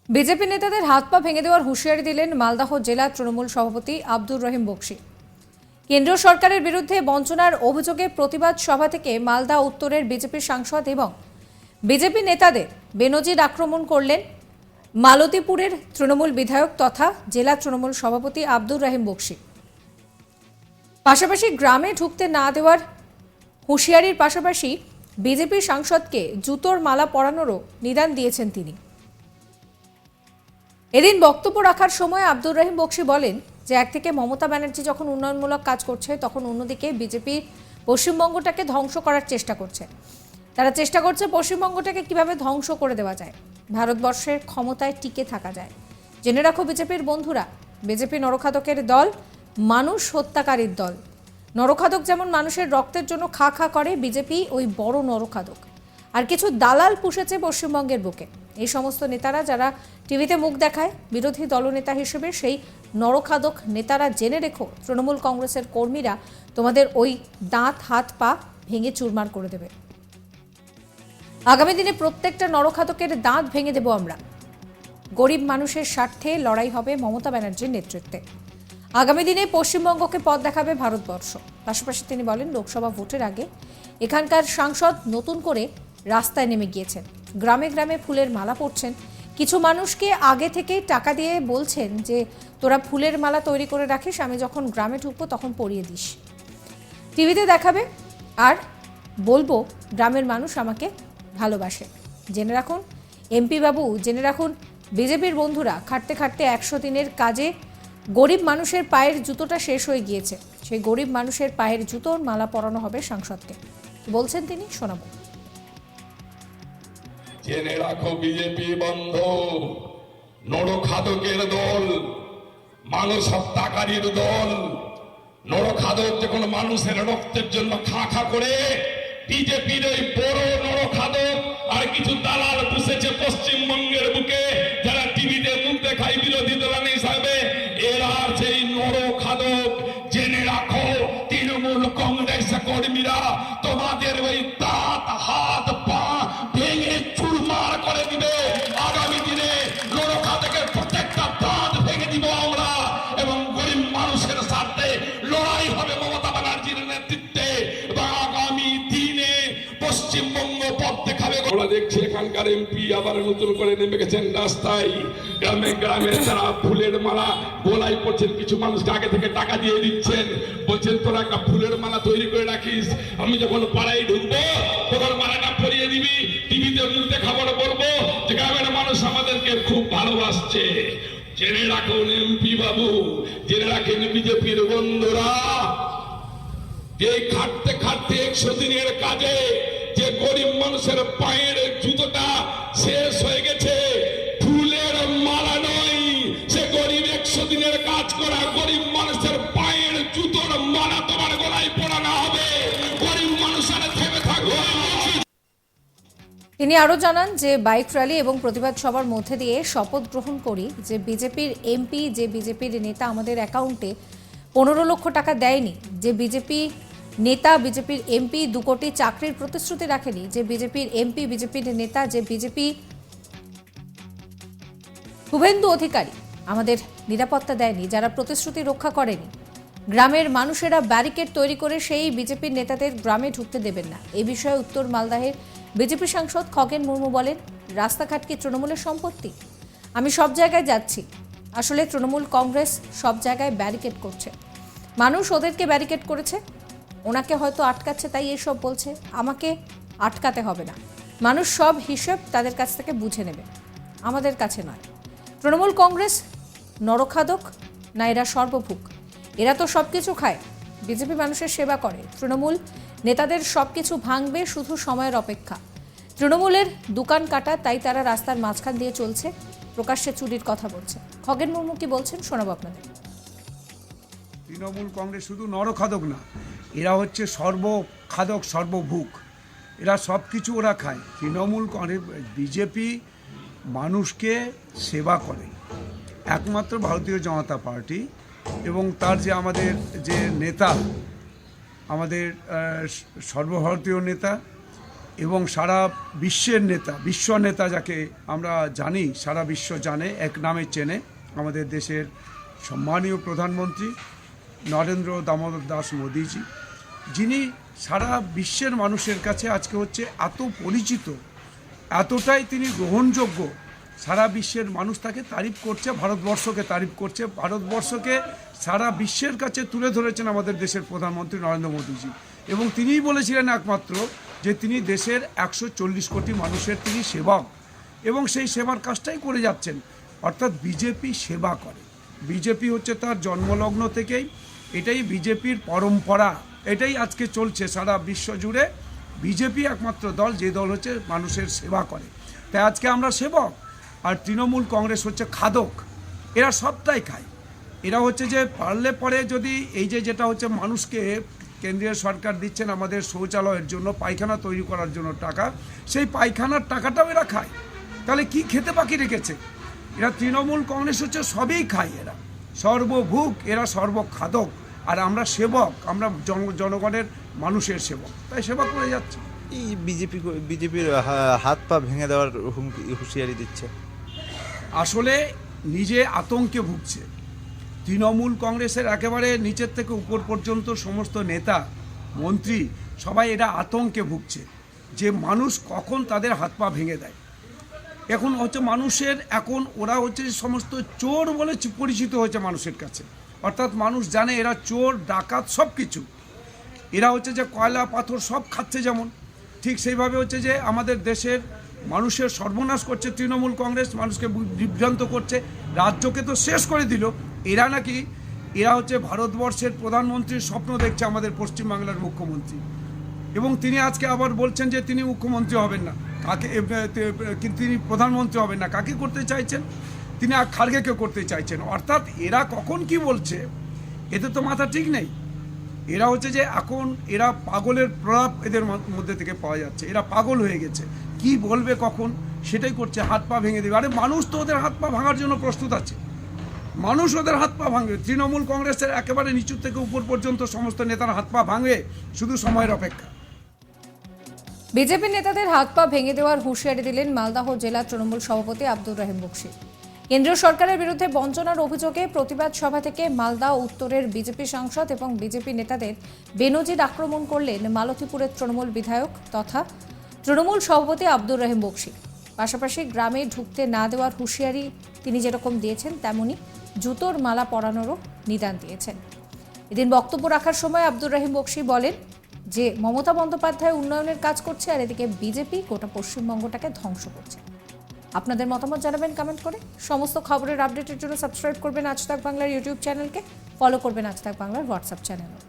BJP নেতাদের হাত পা ভেঙে দেওয়ার হুঁশিয়ারি দিলেন মালদহ জেলা তৃণমূল সভাপতি আব্দুর রহিম বক্সী। কেন্দ্রীয় সরকারের বিরুদ্ধে বঞ্চনার অভিযোগে প্রতিবাদ সভা থেকে মালদা উত্তরের বিজেপি সাংসদ এবং বিজেপি নেতাদের বেনজির আক্রমণ করলেন মালতীপুরের তৃণমূল বিধায়ক তথা জেলা তৃণমূল সভাপতি আব্দুর রহিম বক্সী। পাশাপাশি গ্রামে ঢুকতে না দেওয়ার হুঁশিয়ারির পাশাপাশি বিজেপি সাংসদকে জুতোর মালা পরানোরও নিদান দিয়েছেন তিনি। এদিন বক্তব্য রাখার সময় আব্দুর রহিম বক্সী বলেন যে একদিকে মমতা ব্যানার্জি যখন উন্নয়নমূলক কাজ করছে তখন অন্যদিকে বিজেপি পশ্চিমবঙ্গটাকে ধ্বংস করার চেষ্টা করছে। তারা চেষ্টা করছে পশ্চিমবঙ্গটাকে কিভাবে ধ্বংস করে দেওয়া যায়, ভারতবর্ষের ক্ষমতায় টিকে থাকা যায়। জেনে রাখো বিজেপির বন্ধুরা, বিজেপি নরখাদকের দল, মানুষ হত্যাকারীর দল। নরখাদক যেমন মানুষের রক্তের জন্য খা খা করে, বিজেপি ওই বড় নরখাদক। আর কিছু দালাল পুষেছে পশ্চিমবঙ্গের বুকে। এই সমস্ত নেতারা যারা টিভিতে মুখ দেখায় বিরোধী দলনেতা হিসেবে, সেই নরখাদক নেতারা জেনে রেখো, তৃণমূল কংগ্রেসের কর্মীরা তোমাদের ওই দাঁত হাত পা ভেঙে চুরমার করে দেবে। আগামী দিনে প্রত্যেকটা নরখাদকের দাঁত ভেঙে দেব আমরা। গরিব মানুষের স্বার্থে লড়াই হবে মমতা ব্যানার্জির নেতৃত্বে। আগামী দিনে পশ্চিমবঙ্গকে পথ দেখাবে ভারতবর্ষ। পাশাপাশি তিনি বলেন, লোকসভা ভোটের আগে এখানকার সাংসদ নতুন করে রাস্তায় নেমে গিয়েছেন, গ্রামে গ্রামে ফুলের মালা পরছেন। কিছু মানুষকে আগে থেকেই টাকা দিয়ে বলছেন যে তোরা ফুলের মালা তৈরি করে রাখিস, আমি যখন গ্রামে ঢুকবো তখন পরিয়ে দিস। টিভিতে দেখাবে আর বলবো গ্রামের মানুষ আমাকে ভালোবাসে। জেনে রাখুন এমপি বাবু, জেনে রাখুন বিজেপির বন্ধুরা, খাটতে খাটতে 100 দিনের কাজে গরিব মানুষের পায়ের জুতোটা শেষ হয়ে গিয়েছে। সেই গরিব মানুষের পায়ের জুতোর মালা পরানো হবে সাংসদকে। বলছেন তিনি, শোনাবো। জেনে রাখো বিজেপি বন্ধ, নরখাদকের দল, মানুষ হত্যাকারীর দল। নরখাদক যখন মানুষের রক্তের জন্য খা খা করে, বিজেপির ওই বড় নরখাদক আর কিছু দালাল পুষেছে পশ্চিমবঙ্গের বুকে, যারা টিভিতে মুখ দেখায় বিরোধী দল হিসাবে। এরা সেই নরখাদক। জেনে রাখো তৃণমূল কংগ্রেস কর্মীরা তোমাদের ওই দাঁত হাত পা ভেঙে চুরমার করে দিবে। আগামী দিনে নরখাদকের প্রত্যেকটা দাঁত ভেঙে দিব আমরা, এবং গরিব মানুষের স্বার্থে লড়াই হবে মমতা ব্যানার্জির নেতৃত্বে। এবং আগামী দিনে পশ্চিমবঙ্গ পথ দেখাবে। আমরা দেখছি এখানকার এমপি আবার নতুন করে নেমে গেছেন রাস্তায়, গ্রামে গ্রামে তারা ফুলের মালা বোলাই করছেন। কিছু মানুষকে আগে থেকে টাকা দিয়ে দিচ্ছেন, বলছেন তোরা একটা ফুলের মালা তৈরি করে রাখিস, আমি যখন পাড়ায় ঢুকবো তখন মালাটা পরিয়ে দিবি। টিভিতে মুখ দেখাবার বলবো যে গ্রামের মানুষ আমাদেরকে খুব ভালোবাসছে। জেনে রাখুন এমপি বাবু, জেনে রাখেন বিজেপির বন্ধুরা, যে খাটতে খাটতে 100 দিনের কাজে যে গরিব মানুষের পায়ের জুতোটা শেষ হয়ে গেছে, ফুলের মালা নয়, সে গরিব 100 দিনের কাজ করা গরিব মানুষের পায়ের জুতোর মালা তোমার গলায় পরানো হবে। গরিব মানুষের থেমে থাকবে। তিনি আরও জানান যে বাইক র্যালি এবং প্রতিবাদ সভার মধ্যে দিয়ে শপথ গ্রহণ করি যে বিজেপির এমপি, যে বিজেপির নেতা আমাদের অ্যাকাউন্টে 15 লক্ষ টাকা দেয়নি, যে বিজেপি নেতা, বিজেপির এমপি 2 কোটি চাকরির প্রতিশ্রুতি রাখেনি, যে বিজেপির এমপি, বিজেপির নেতা, যে বিজেপি শুভেন্দু অধিকারী আমাদের নিরাপত্তা দেয়নি, যারা প্রতিশ্রুতি রক্ষা করেনি, গ্রামের মানুষেরা ব্যারিকেড তৈরি করে সেই বিজেপির নেতাদের গ্রামে ঢুকতে দেবেন না। এই বিষয়ে উত্তর মালদাহের বিজেপি সাংসদ খগেন মুর্মু বলেন, রাস্তাঘাট কি তৃণমূলের সম্পত্তি? আমি সব জায়গায় যাচ্ছি, আসলে তৃণমূল কংগ্রেস সব জায়গায় ব্যারিকেড করছে, মানুষ ওদেরকে ব্যারিকেড করেছে, ওনাকে হয়তো আটকাচ্ছে তাই এসব বলছে, আমাকে আটকাতে হবে না। মানুষ সব হিসেব তাদের কাছ থেকে বুঝে নেবে, আমাদের কাছে নয়। তৃণমূল কংগ্রেস নরখাদক না এরা সর্বভুক? এরা তো সব কিছু খায়, বিজেপি মানুষের সেবা করে, তৃণমূল নেতাদের সব কিছু ভাঙবে, শুধু সময়ের অপেক্ষা। তৃণমূলের দোকান কাটা, তাই তারা রাস্তার মাঝখান দিয়ে চলছে, প্রকাশ্যে চুরির কথা বলছে। খগেন মুর্মু কি বলছেন শোনাবো আপনাদের। তৃণমূল কংগ্রেস শুধু নরখাদক না, এরা হচ্ছে সর্বখাদক, সর্বভুক। এরা সব কিছু ওরা খায়। তৃণমূল কংগ্রেস, বিজেপি মানুষকে সেবা করে একমাত্র ভারতীয় জনতা পার্টি, এবং তার যে আমাদের যে নেতা, আমাদের সর্বভারতীয় নেতা এবং সারা বিশ্বের নেতা, বিশ্ব নেতা যাকে আমরা জানি, সারা বিশ্ব জানে, এক নামে চেনে, আমাদের দেশের সম্মানীয় প্রধানমন্ত্রী নরেন্দ্র দামোদর দাস মোদীজি, যিনি সারা বিশ্বের মানুষের কাছে আজকে হচ্ছে এত পরিচিত, এতটাই তিনি গ্রহণযোগ্য, সারা বিশ্বের মানুষ তাকে তারিফ করছে, ভারতবর্ষকে তারিফ করছে, ভারতবর্ষকে সারা বিশ্বের কাছে তুলে ধরেছেন আমাদের দেশের প্রধানমন্ত্রী নরেন্দ্র মোদীজি। এবং তিনিই বলেছিলেন একমাত্র যে তিনি দেশের 140 কোটি মানুষের তিনি সেবক, এবং সেই সেবার কাজটাই করে যাচ্ছেন। অর্থাৎ বিজেপি সেবা করে, বিজেপি হচ্ছে তার জন্মলগ্ন থেকেই, এটাই বিজেপির পরম্পরা, এটাই আজকে চলছে সারা বিশ্ব জুড়ে। বিজেপি একমাত্র দল যে দল হচ্ছে মানুষের সেবা করে, তাই আজকে আমরা সেবক। আর তৃণমূল কংগ্রেস হচ্ছে খাদক, এরা সবটাই খায়। এরা হচ্ছে যে পারলে পরে যদি এই যে যেটা হচ্ছে মানুষকে কেন্দ্রীয় সরকার দিচ্ছেন আমাদের শৌচালয়ের জন্য, পায়খানা তৈরি করার জন্য টাকা, সেই পায়খানার টাকাটাও এরা খায়। তাহলে কি খেতে বাকি রেখেছে? এরা তৃণমূল কংগ্রেস হচ্ছে সবই খায়, এরা সর্বভুক, এরা সর্বখাদক। আর আমরা সেবক, আমরা জনগণের মানুষের সেবক, তাই সেবা করে যাচ্ছে। এই বিজেপির হাত পা ভেঙে দেওয়ার হুঁশিয়ারি দিচ্ছে। আসলে নিজে আতঙ্কে ভুগছে। তৃণমূল কংগ্রেসের একেবারে নিচের থেকে উপর পর্যন্ত সমস্ত নেতা মন্ত্রী সবাই এরা আতঙ্কে ভুগছে যে মানুষ কখন তাদের হাত পা ভেঙে দেয়। এখন হচ্ছে মানুষের, এখন ওরা হচ্ছে সমস্ত চোর বলে পরিচিত হয়েছে মানুষের কাছে। অর্থাৎ মানুষ জানে এরা চোর, ডাকাত, সব কিছু। এরা হচ্ছে যে কয়লা পাথর সব খাচ্ছে, যেমন ঠিক সেইভাবে হচ্ছে যে আমাদের দেশের মানুষের সর্বনাশ করছে তৃণমূল কংগ্রেস, মানুষকে বিভ্রান্ত করছে, রাজ্যকে তো শেষ করে দিল। এরা নাকি, এরা হচ্ছে ভারতবর্ষের প্রধানমন্ত্রীর স্বপ্ন দেখছে, আমাদের পশ্চিমবাংলার মুখ্যমন্ত্রী। এবং তিনি আজকে আবার বলছেন যে তিনি মুখ্যমন্ত্রী হবেন না, কাকে তিনি প্রধানমন্ত্রী হবেন না, কাকে করতে চাইছেন? তিনি খাড়গেকে করতে চাইছেন। অর্থাৎ এরা কখন কি বলছে এতে তো মাথা ঠিক নেই। এরা হচ্ছে যে এখন এরা পাগলের প্রলাপ এদের মধ্যে থেকে পাওয়া যাচ্ছে, এরা পাগল হয়ে গেছে, কি বলবে কখন সেটাই করছে, হাত পা ভেঙে দেবে। আরে মানুষ তো ওদের হাত পা ভাঙার জন্য প্রস্তুত আছে, মানুষ ওদের হাত পা ভাঙবে। তৃণমূল কংগ্রেসের একেবারে নিচু থেকে উপর পর্যন্ত সমস্ত নেতার হাত পা ভাঙবে, শুধু সময়ের অপেক্ষা। বিজেপি নেতাদের হাত পা ভেঙে দেওয়ার হুঁশিয়ারি দিলেন মালদহ জেলা তৃণমূল সভাপতি আব্দুর রহিম বকশী। কেন্দ্রীয় সরকারের বিরুদ্ধে বঞ্চনার অভিযোগে প্রতিবাদ সভা থেকে মালদা উত্তরের বিজেপি সাংসদ এবং বিজেপি নেতাদের বেনজির আক্রমণ করলেন মালতীপুরের তৃণমূল বিধায়ক তথা তৃণমূল সভাপতি আব্দুর রহিম বকশী। পাশাপাশি গ্রামে ঢুকতে না দেওয়ার হুঁশিয়ারি তিনি যেরকম দিয়েছেন, তেমনি জুতোর মালা পরানোরও নিদান দিয়েছেন। এদিন বক্তব্য রাখার সময় আব্দুর রহিম বকশী বলেন যে মমতা বন্দ্যোপাধ্যায় উন্নয়নের কাজ করছে, আর এদিকে বিজেপি গোটা পশ্চিমবঙ্গটাকে ধ্বংস করছে। আপনাদের মতামত জানাবেন কমেন্ট করে। সমস্ত খবরের আপডেটের জন্য সাবস্ক্রাইব করবেন আজ তাক বাংলার ইউটিউব চ্যানেলকে, ফলো করবেন আজ তাক বাংলার হোয়াটসঅ্যাপ চ্যানেলও।